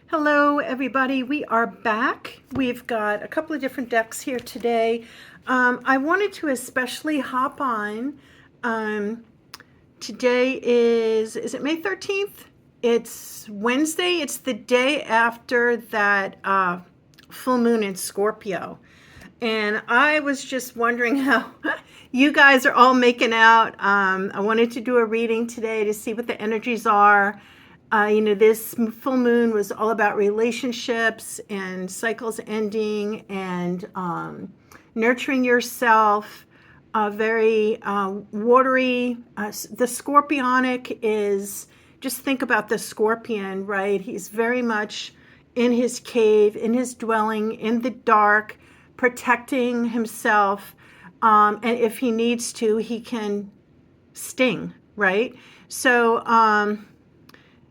Hello, everybody. We are back. We've got a couple of different decks here today. I wanted to especially hop on. Today is it May 13th? It's Wednesday. It's the day after that full moon in Scorpio. And I was just wondering how you guys are all making out. I wanted to do a reading today to see what the energies are. This full moon was all about relationships and cycles ending and nurturing yourself. Very watery. The scorpionic is, just think about the scorpion, right? He's very much in his cave, in his dwelling, in the dark, protecting himself. And if he needs to, he can sting, right? So,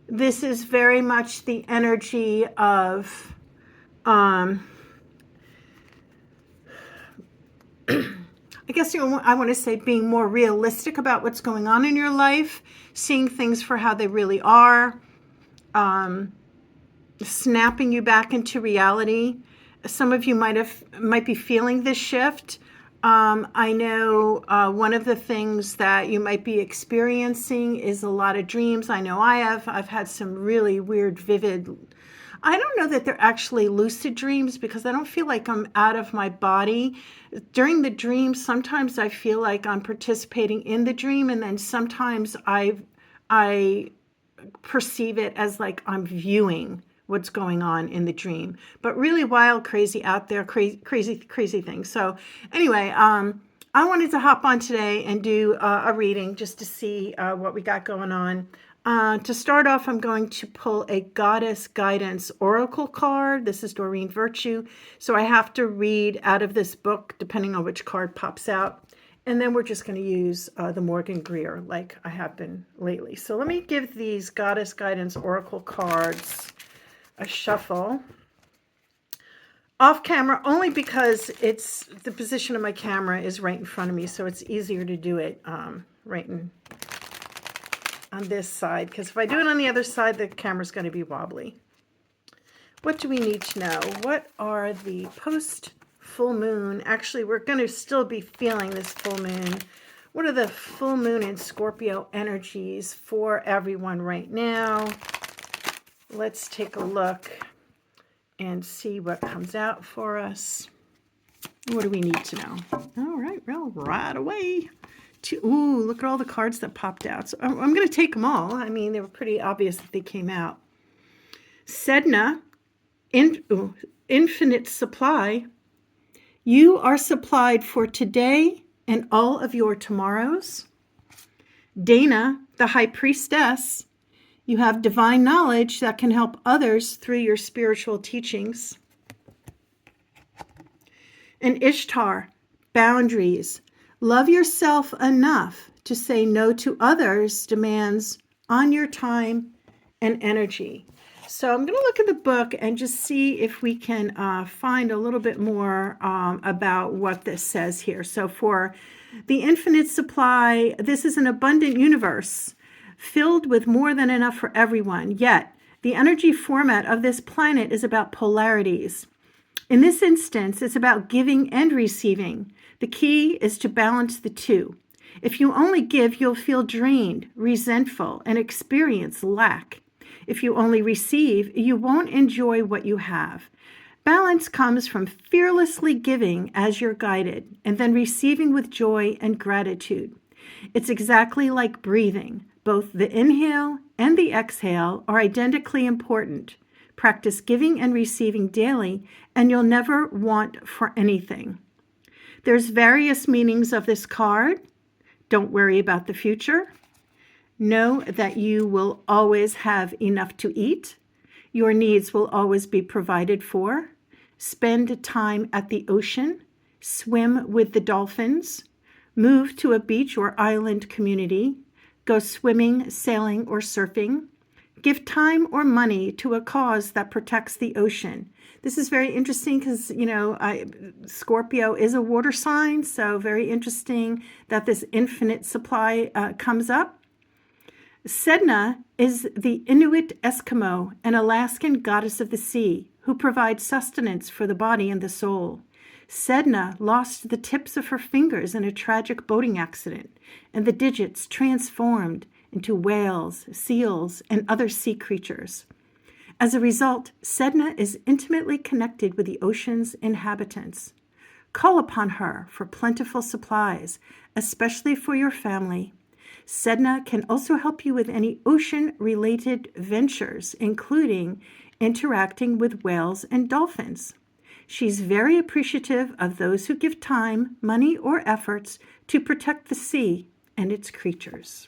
this is very much the energy of I guess I want to say being more realistic about what's going on in your life, seeing things for how they really are, snapping you back into reality. Some of you might be feeling this shift. I know one of the things that you might be experiencing is a lot of dreams. I know I've had some really weird, vivid, I don't know that they're actually lucid dreams because I don't feel like I'm out of my body. During the dream, sometimes I feel like I'm participating in the dream, and then sometimes I perceive it as like I'm viewing what's going on in the dream. But really wild, crazy out there, crazy things. So anyway, I wanted to hop on today and do a reading just to see what we got going on. To start off, I'm going to pull a Goddess Guidance Oracle card. This is Doreen Virtue. So I have to read out of this book, depending on which card pops out. And then we're just going to use the Morgan Greer like I have been lately. So let me give these Goddess Guidance Oracle cards a shuffle. Off camera, only because it's the position of my camera is right in front of me. So it's easier to do it right on this side. Because if I do it on the other side, the camera's going to be wobbly. What do we need to know? What are the post full moon? Actually, we're going to still be feeling this full moon. What are the full moon and Scorpio energies for everyone right now? Let's take a look and see what comes out for us. What do we need to know? All right, well, right away. Ooh, look at all the cards that popped out. So I'm going to take them all. I mean, they were pretty obvious that they came out. Sedna, infinite supply. You are supplied for today and all of your tomorrows. Dana, the high priestess. You have divine knowledge that can help others through your spiritual teachings. And Ishtar, boundaries. Love yourself enough to say no to others' demands on your time and energy. So I'm going to look at the book and just see if we can find a little bit more about what this says here. So for the infinite supply, this is an abundant universe filled with more than enough for everyone. Yet, the energy format of this planet is about polarities. In this instance, it's about giving and receiving. The key is to balance the two. If you only give, you'll feel drained, resentful, and experience lack. If you only receive, you won't enjoy what you have. Balance comes from fearlessly giving as you're guided, and then receiving with joy and gratitude. It's exactly like breathing. Both the inhale and the exhale are identically important. Practice giving and receiving daily, and you'll never want for anything. There's various meanings of this card. Don't worry about the future. Know that you will always have enough to eat. Your needs will always be provided for. Spend time at the ocean. Swim with the dolphins. Move to a beach or island community. Go swimming, sailing, or surfing. Give time or money to a cause that protects the ocean. This is very interesting because, Scorpio is a water sign, so very interesting that this infinite supply comes up. Sedna is the Inuit Eskimo, an Alaskan goddess of the sea, who provides sustenance for the body and the soul. Sedna lost the tips of her fingers in a tragic boating accident, and the digits transformed into whales, seals, and other sea creatures. As a result, Sedna is intimately connected with the ocean's inhabitants. Call upon her for plentiful supplies, especially for your family. Sedna can also help you with any ocean-related ventures, including interacting with whales and dolphins. She's very appreciative of those who give time, money, or efforts to protect the sea and its creatures.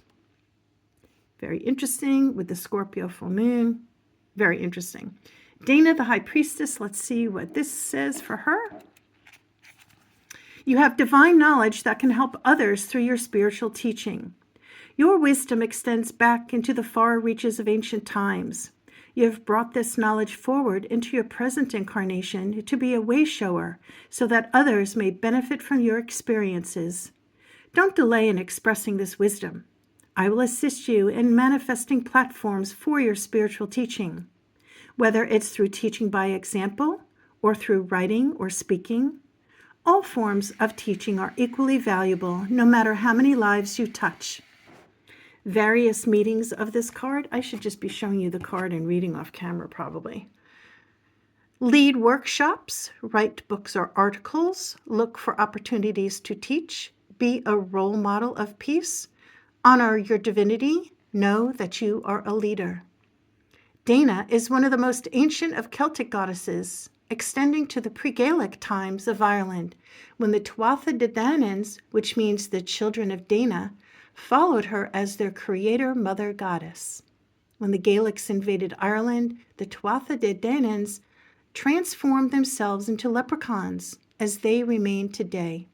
Very interesting with the Scorpio full moon. Very interesting. Dana, the high priestess, let's see what this says for her. You have divine knowledge that can help others through your spiritual teaching. Your wisdom extends back into the far reaches of ancient times. You have brought this knowledge forward into your present incarnation to be a way shower so that others may benefit from your experiences. Don't delay in expressing this wisdom. I will assist you in manifesting platforms for your spiritual teaching, whether it's through teaching by example or through writing or speaking. All forms of teaching are equally valuable, no matter how many lives you touch. Various meanings of this card. I should just be showing you the card and reading off camera probably. Lead workshops, write books or articles, look for opportunities to teach, be a role model of peace, honor your divinity, know that you are a leader. Dana is one of the most ancient of Celtic goddesses, extending to the pre-Gaelic times of Ireland, when the Tuatha De Dananns, which means the children of Dana, followed her as their creator mother goddess. When the Gaelics invaded Ireland, the Tuatha De Dananns transformed themselves into leprechauns, as they remain today.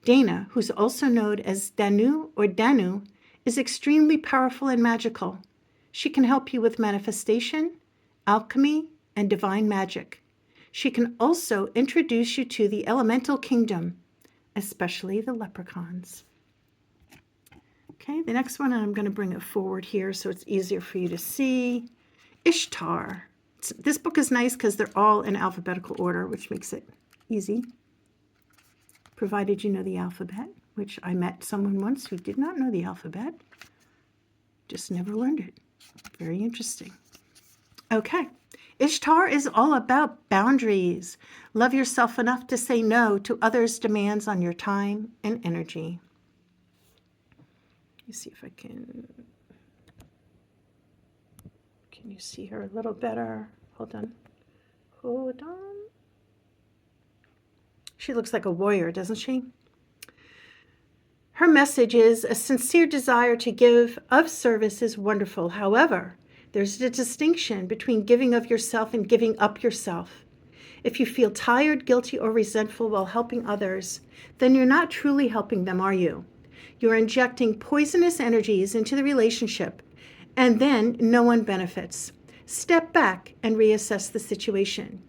Dana, who's also known as Danu or Danu, is extremely powerful and magical. She can help you with manifestation, alchemy, and divine magic. She can also introduce you to the elemental kingdom, especially the leprechauns. Okay, the next one, I'm going to bring it forward here so it's easier for you to see. Ishtar. This book is nice because they're all in alphabetical order, which makes it easy, provided you know the alphabet, which I met someone once who did not know the alphabet, just never learned it. Very interesting. Okay, Ishtar is all about boundaries. Love yourself enough to say no to others' demands on your time and energy. Let me see if I can you see her a little better? Hold on. She looks like a warrior, doesn't she? Her message is a sincere desire to give of service is wonderful. However, there's a distinction between giving of yourself and giving up yourself. If you feel tired, guilty, or resentful while helping others, then you're not truly helping them, are you? You're injecting poisonous energies into the relationship, and then no one benefits. Step back and reassess the situation.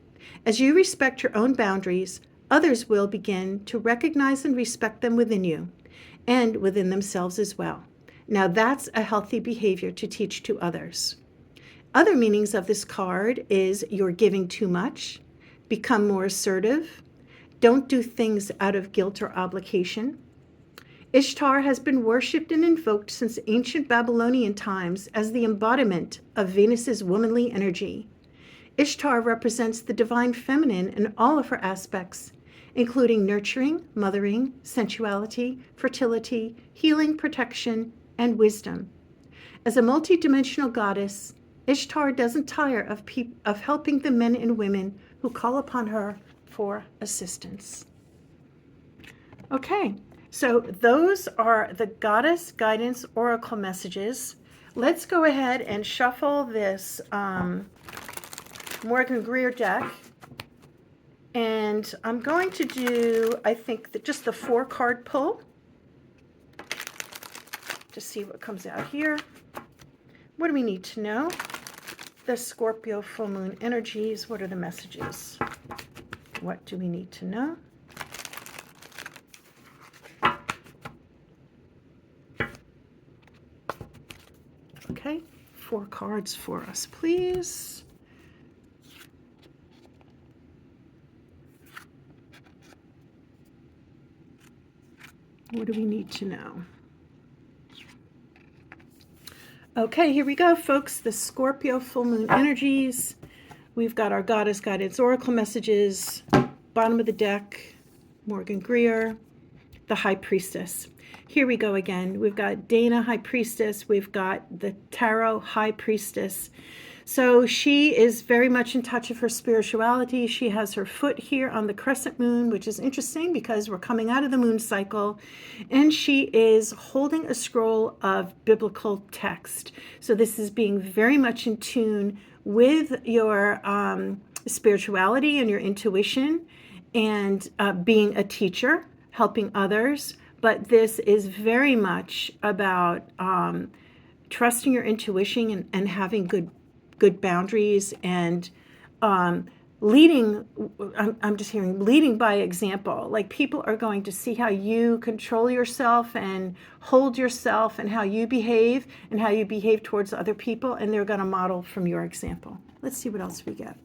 As you respect your own boundaries, others will begin to recognize and respect them within you and within themselves as well. Now that's a healthy behavior to teach to others. Other meanings of this card is you're giving too much, become more assertive, don't do things out of guilt or obligation. Ishtar has been worshipped and invoked since ancient Babylonian times as the embodiment of Venus's womanly energy. Ishtar represents the divine feminine in all of her aspects, including nurturing, mothering, sensuality, fertility, healing, protection, and wisdom. As a multidimensional goddess, Ishtar doesn't tire of helping the men and women who call upon her for assistance. Okay, so those are the Goddess Guidance Oracle messages. Let's go ahead and shuffle this Morgan Greer deck. And I'm going to do, I think, just the 4-card pull to see what comes out here. What do we need to know? The Scorpio full moon energies. What are the messages? What do we need to know? 4 cards for us, please. What do we need to know? Okay, here we go, folks. The Scorpio full moon energies. We've got our Goddess Guidance Oracle messages. Bottom of the deck, Morgan Greer, the High Priestess. Here we go again. We've got Dana, High Priestess. We've got the Tarot High Priestess. So she is very much in touch with her spirituality. She has her foot here on the crescent moon, which is interesting because we're coming out of the moon cycle. And she is holding a scroll of biblical text. So this is being very much in tune with your spirituality and your intuition, and being a teacher, helping others. But this is very much about trusting your intuition and having good boundaries, and leading. I'm just hearing leading by example. Like, people are going to see how you control yourself and hold yourself, and how you behave towards other people, and they're going to model from your example. Let's see what else we get.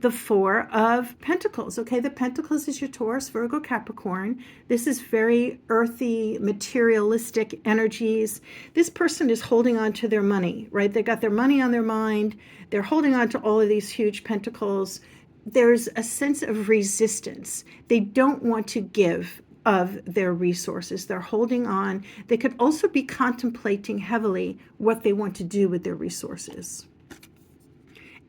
The 4 of Pentacles. Okay, the Pentacles is your Taurus, Virgo, Capricorn. This is very earthy, materialistic energies. This person is holding on to their money, right? They got their money on their mind. They're holding on to all of these huge pentacles. There's a sense of resistance. They don't want to give of their resources. They're holding on. They could also be contemplating heavily what they want to do with their resources.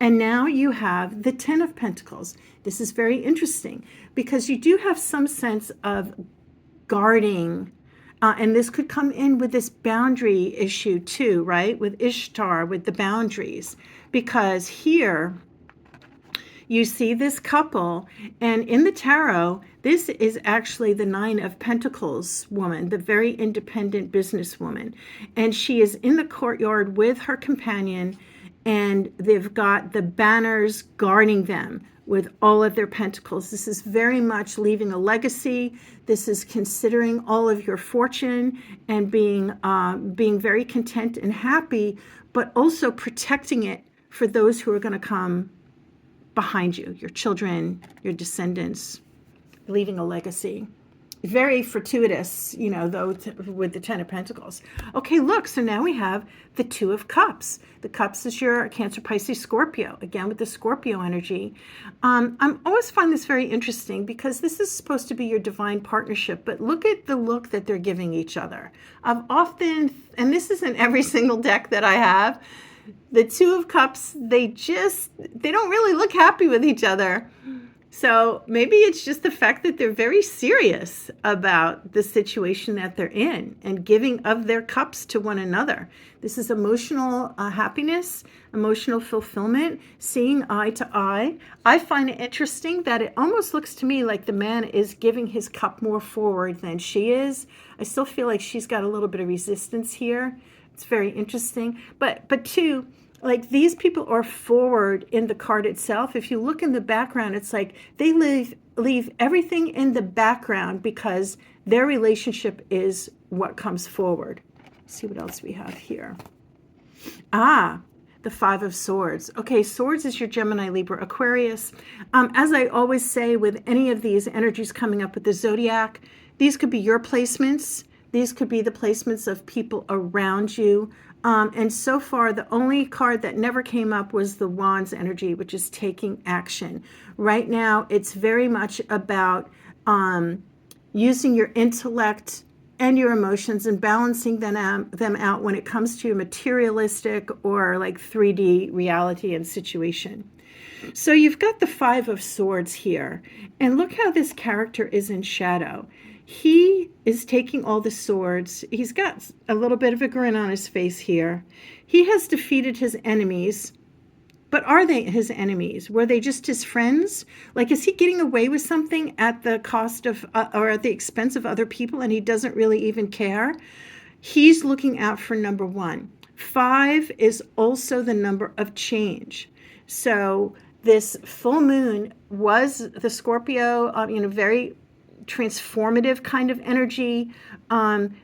And now you have the 10 of Pentacles. This is very interesting because you do have some sense of guarding. And this could come in with this boundary issue too, right? With Ishtar, with the boundaries. Because here you see this couple, and in the tarot, this is actually the 9 of Pentacles woman, the very independent businesswoman. And she is in the courtyard with her companion, and they've got the banners guarding them with all of their pentacles. This is very much leaving a legacy. This is considering all of your fortune and being very content and happy, but also protecting it for those who are going to come behind you, your children, your descendants, leaving a legacy. Very fortuitous, though, with the 10 of Pentacles. Okay, look, so now we have the 2 of Cups. The Cups is your Cancer, Pisces, Scorpio, again with the Scorpio energy. I'm always find this very interesting because this is supposed to be your divine partnership, but look at the look that they're giving each other. I've often, and this is in every single deck that I have, the 2 of Cups, they don't really look happy with each other. So maybe it's just the fact that they're very serious about the situation that they're in and giving of their cups to one another. This is emotional happiness, emotional fulfillment, seeing eye to eye. I find it interesting that it almost looks to me like the man is giving his cup more forward than she is. I still feel like she's got a little bit of resistance here. It's very interesting. But too, like, these people are forward in the card itself. If you look in the background, it's like they leave everything in the background because their relationship is what comes forward. Let's see what else we have here. The 5 of Swords. Okay, Swords is your Gemini, Libra, Aquarius. As I always say with any of these energies coming up with the zodiac, these could be your placements. These could be the placements of people around you. And so far, the only card that never came up was the Wands energy, which is taking action. Right now, it's very much about using your intellect and your emotions and balancing them out when it comes to your materialistic or like 3D reality and situation. So you've got the 5 of Swords here. And look how this character is in shadow. He is taking all the swords. He's got a little bit of a grin on his face here. He has defeated his enemies. But are they his enemies? Were they just his friends? Like, is he getting away with something at the cost of or at the expense of other people, and he doesn't really even care? He's looking out for number 1. 5 is also the number of change. So this full moon was the Scorpio, very transformative kind of energy.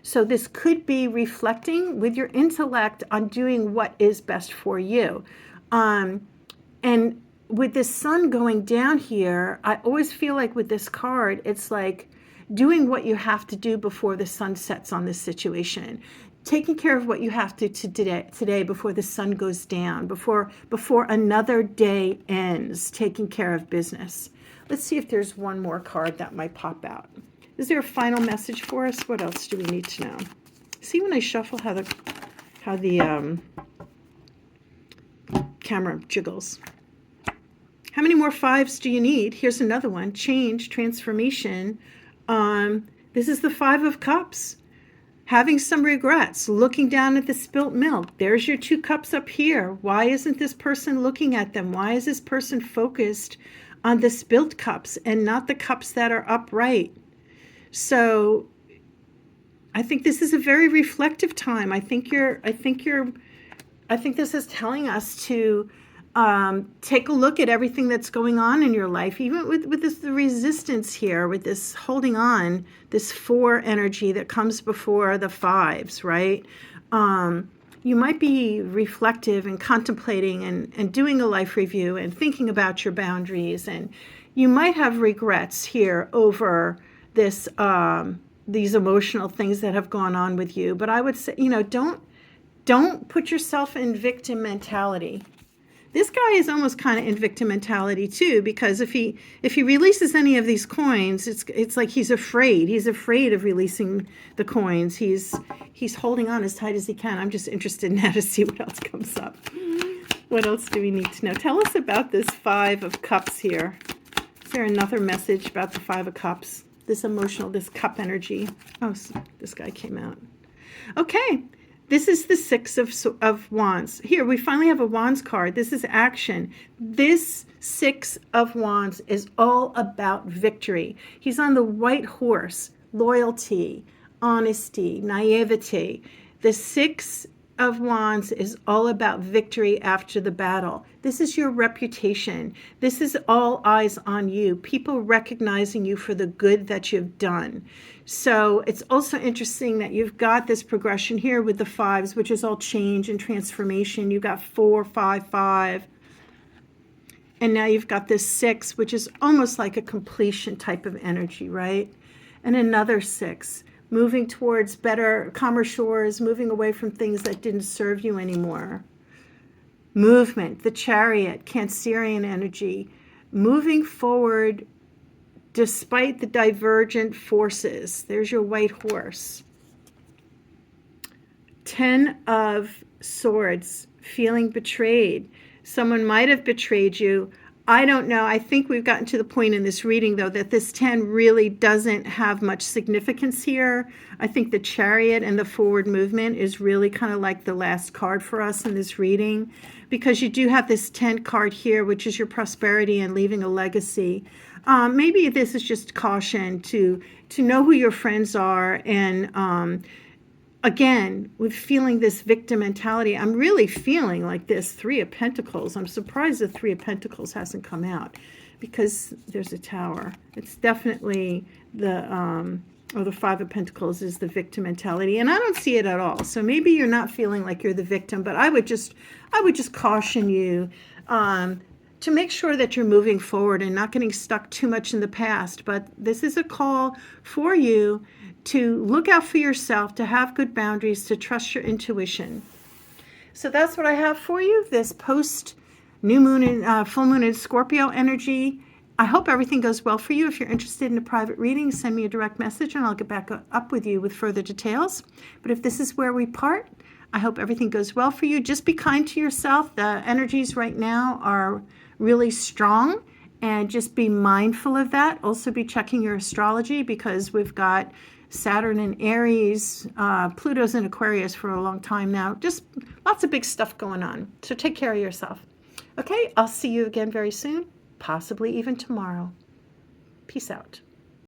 So this could be reflecting with your intellect on doing what is best for you. And with this sun going down here, I always feel like with this card, it's like doing what you have to do before the sun sets on this situation. Taking care of what you have to today before the sun goes down, before another day ends, taking care of business. Let's see if there's one more card that might pop out. Is there a final message for us? What else do we need to know? See when I shuffle how the camera jiggles. How many more 5s do you need? Here's another one. Change, transformation. This is the 5 of Cups. Having some regrets, looking down at the spilt milk. There's your 2 cups up here. Why isn't this person looking at them? Why is this person focused on the spilt cups and not the cups that are upright? So I think this is a very reflective time. I think this is telling us to take a look at everything that's going on in your life, even with this, the resistance here, with this holding on, this 4 energy that comes before the 5s, right? You might be reflective and contemplating and doing a life review and thinking about your boundaries, and you might have regrets here over this these emotional things that have gone on with you. But I would say, don't put yourself in victim mentality. This guy is almost kind of in victim mentality too, because if he releases any of these coins, it's like he's afraid. He's afraid of releasing the coins. He's holding on as tight as he can. I'm just interested now to see what else comes up. What else do we need to know? Tell us about this 5 of Cups here. Is there another message about the 5 of Cups? This emotional, this cup energy. Oh, this guy came out. Okay. This is the 6 of Wands. Here, we finally have a Wands card. This is action. This 6 of Wands is all about victory. He's on the white horse, loyalty, honesty, naivety. The 6 of Wands is all about victory after the battle. This is your reputation. This is all eyes on you. People recognizing you for the good that you've done. So it's also interesting that you've got this progression here with the 5s, which is all change and transformation. You've got 4, 5, 5. And now you've got this 6, which is almost like a completion type of energy, right? And another 6. Moving towards better, calmer shores, moving away from things that didn't serve you anymore. Movement, the Chariot, Cancerian energy, moving forward despite the divergent forces. There's your white horse. 10 of Swords, feeling betrayed. Someone might have betrayed you. I don't know. I think we've gotten to the point in this reading, though, that this 10 really doesn't have much significance here. I think the Chariot and the forward movement is really kind of like the last card for us in this reading, because you do have this 10 card here, which is your prosperity and leaving a legacy. Maybe this is just caution to know who your friends are, and again, with feeling this victim mentality, I'm really feeling like this 3 of Pentacles. I'm surprised the 3 of Pentacles hasn't come out, because there's a Tower. It's definitely the 5 of Pentacles is the victim mentality, and I don't see it at all. So maybe you're not feeling like you're the victim, but I would just caution you to make sure that you're moving forward and not getting stuck too much in the past. But this is a call for you to look out for yourself, to have good boundaries, to trust your intuition. So that's what I have for you, this post new moon and full moon in Scorpio energy. I hope everything goes well for you. If you're interested in a private reading, send me a direct message and I'll get back up with you with further details. But if this is where we part, I hope everything goes well for you. Just be kind to yourself. The energies right now are really strong, and just be mindful of that. Also be checking your astrology, because we've got Saturn in Aries, Pluto's in Aquarius for a long time now. Just lots of big stuff going on. So take care of yourself. Okay, I'll see you again very soon, possibly even tomorrow. Peace out.